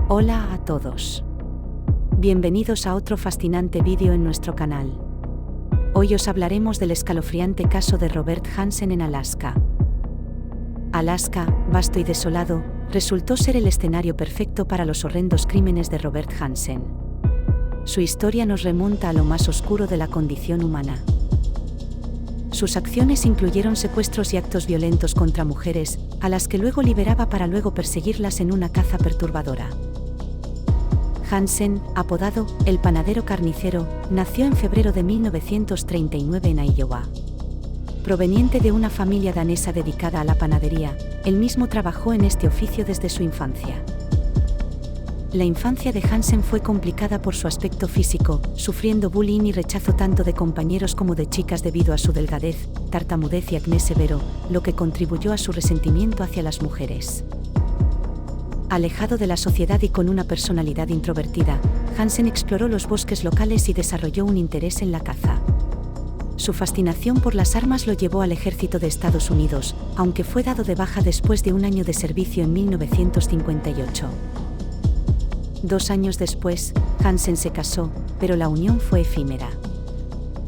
Hola a todos. Bienvenidos a otro fascinante vídeo en nuestro canal. Hoy os hablaremos del escalofriante caso de Robert Hansen en Alaska. Alaska, vasto y desolado, resultó ser el escenario perfecto para los horrendos crímenes de Robert Hansen. Su historia nos remonta a lo más oscuro de la condición humana. Sus acciones incluyeron secuestros y actos violentos contra mujeres, a las que luego liberaba para luego perseguirlas en una caza perturbadora. Hansen, apodado el panadero carnicero, nació en febrero de 1939 en Iowa. Proveniente de una familia danesa dedicada a la panadería, él mismo trabajó en este oficio desde su infancia. La infancia de Hansen fue complicada por su aspecto físico, sufriendo bullying y rechazo tanto de compañeros como de chicas debido a su delgadez, tartamudez y acné severo, lo que contribuyó a su resentimiento hacia las mujeres. Alejado de la sociedad y con una personalidad introvertida, Hansen exploró los bosques locales y desarrolló un interés en la caza. Su fascinación por las armas lo llevó al ejército de Estados Unidos, aunque fue dado de baja después de un año de servicio en 1958. 2 años después, Hansen se casó, pero la unión fue efímera.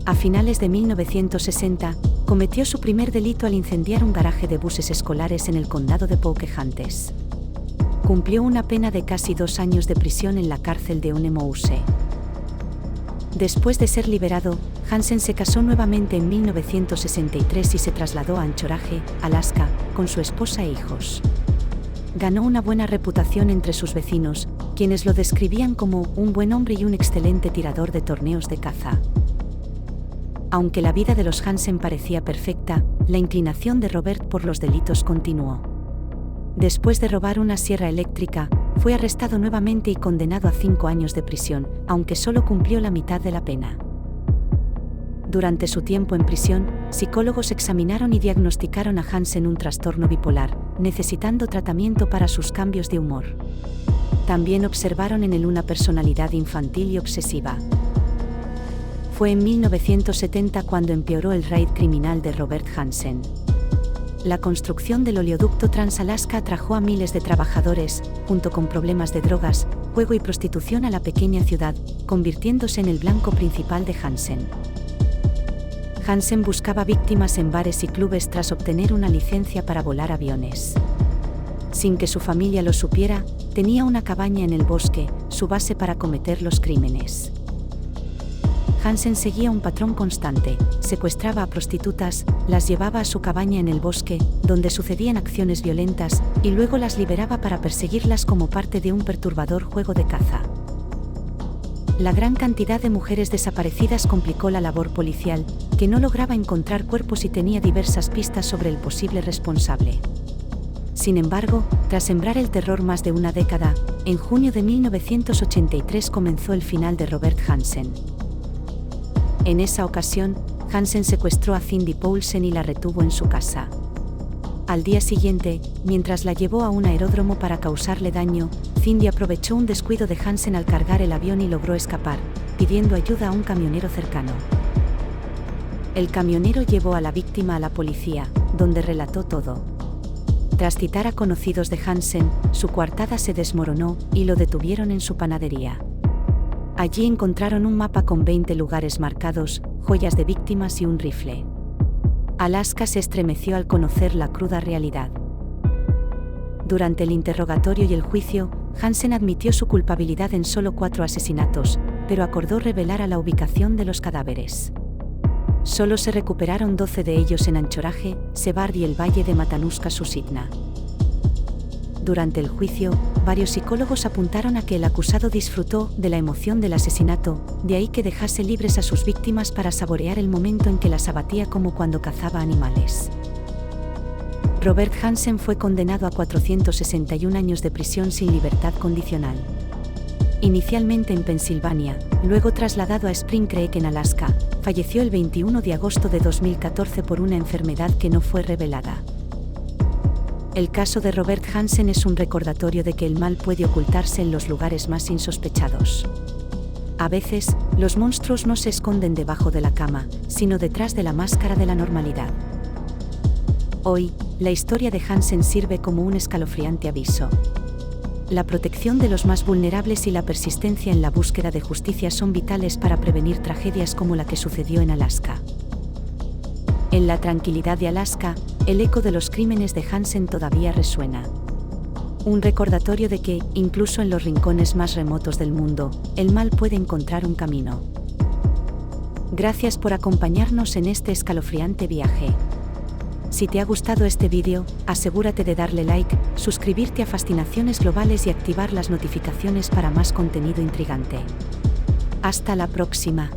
A finales de 1960, cometió su primer delito al incendiar un garaje de buses escolares en el condado de Pocahontas. Cumplió una pena de casi 2 años de prisión en la cárcel de Unemouse. Después de ser liberado, Hansen se casó nuevamente en 1963 y se trasladó a Anchorage, Alaska, con su esposa e hijos. Ganó una buena reputación entre sus vecinos, quienes lo describían como un buen hombre y un excelente tirador de torneos de caza. Aunque la vida de los Hansen parecía perfecta, la inclinación de Robert por los delitos continuó. Después de robar una sierra eléctrica, fue arrestado nuevamente y condenado a 5 años de prisión, aunque solo cumplió la mitad de la pena. Durante su tiempo en prisión, psicólogos examinaron y diagnosticaron a Hansen un trastorno bipolar, necesitando tratamiento para sus cambios de humor. También observaron en él una personalidad infantil y obsesiva. Fue en 1970 cuando empeoró el raid criminal de Robert Hansen. La construcción del oleoducto Trans-Alaska atrajo a miles de trabajadores, junto con problemas de drogas, juego y prostitución a la pequeña ciudad, convirtiéndose en el blanco principal de Hansen. Hansen buscaba víctimas en bares y clubes tras obtener una licencia para volar aviones. Sin que su familia lo supiera, tenía una cabaña en el bosque, su base para cometer los crímenes. Hansen seguía un patrón constante, secuestraba a prostitutas, las llevaba a su cabaña en el bosque, donde sucedían acciones violentas, y luego las liberaba para perseguirlas como parte de un perturbador juego de caza. La gran cantidad de mujeres desaparecidas complicó la labor policial, que no lograba encontrar cuerpos y tenía diversas pistas sobre el posible responsable. Sin embargo, tras sembrar el terror más de una década, en junio de 1983 comenzó el final de Robert Hansen. En esa ocasión, Hansen secuestró a Cindy Paulsen y la retuvo en su casa. Al día siguiente, mientras la llevó a un aeródromo para causarle daño, Cindy aprovechó un descuido de Hansen al cargar el avión y logró escapar, pidiendo ayuda a un camionero cercano. El camionero llevó a la víctima a la policía, donde relató todo. Tras citar a conocidos de Hansen, su coartada se desmoronó y lo detuvieron en su panadería. Allí encontraron un mapa con 20 lugares marcados, joyas de víctimas y un rifle. Alaska se estremeció al conocer la cruda realidad. Durante el interrogatorio y el juicio, Hansen admitió su culpabilidad en solo 4 asesinatos, pero acordó revelar a la ubicación de los cadáveres. Solo se recuperaron 12 de ellos en Anchorage, Brevard y el valle de Matanuska-Susitna. Durante el juicio, varios psicólogos apuntaron a que el acusado disfrutó de la emoción del asesinato, de ahí que dejase libres a sus víctimas para saborear el momento en que las abatía como cuando cazaba animales. Robert Hansen fue condenado a 461 años de prisión sin libertad condicional. Inicialmente en Pensilvania, luego trasladado a Spring Creek en Alaska, falleció el 21 de agosto de 2014 por una enfermedad que no fue revelada. El caso de Robert Hansen es un recordatorio de que el mal puede ocultarse en los lugares más insospechados. A veces, los monstruos no se esconden debajo de la cama, sino detrás de la máscara de la normalidad. Hoy, la historia de Hansen sirve como un escalofriante aviso. la protección de los más vulnerables y la persistencia en la búsqueda de justicia son vitales para prevenir tragedias como la que sucedió en Alaska. En la tranquilidad de Alaska, el eco de los crímenes de Hansen todavía resuena. Un recordatorio de que, incluso en los rincones más remotos del mundo, el mal puede encontrar un camino. Gracias por acompañarnos en este escalofriante viaje. Si te ha gustado este vídeo, asegúrate de darle like, suscribirte a Fascinaciones Globales y activar las notificaciones para más contenido intrigante. Hasta la próxima.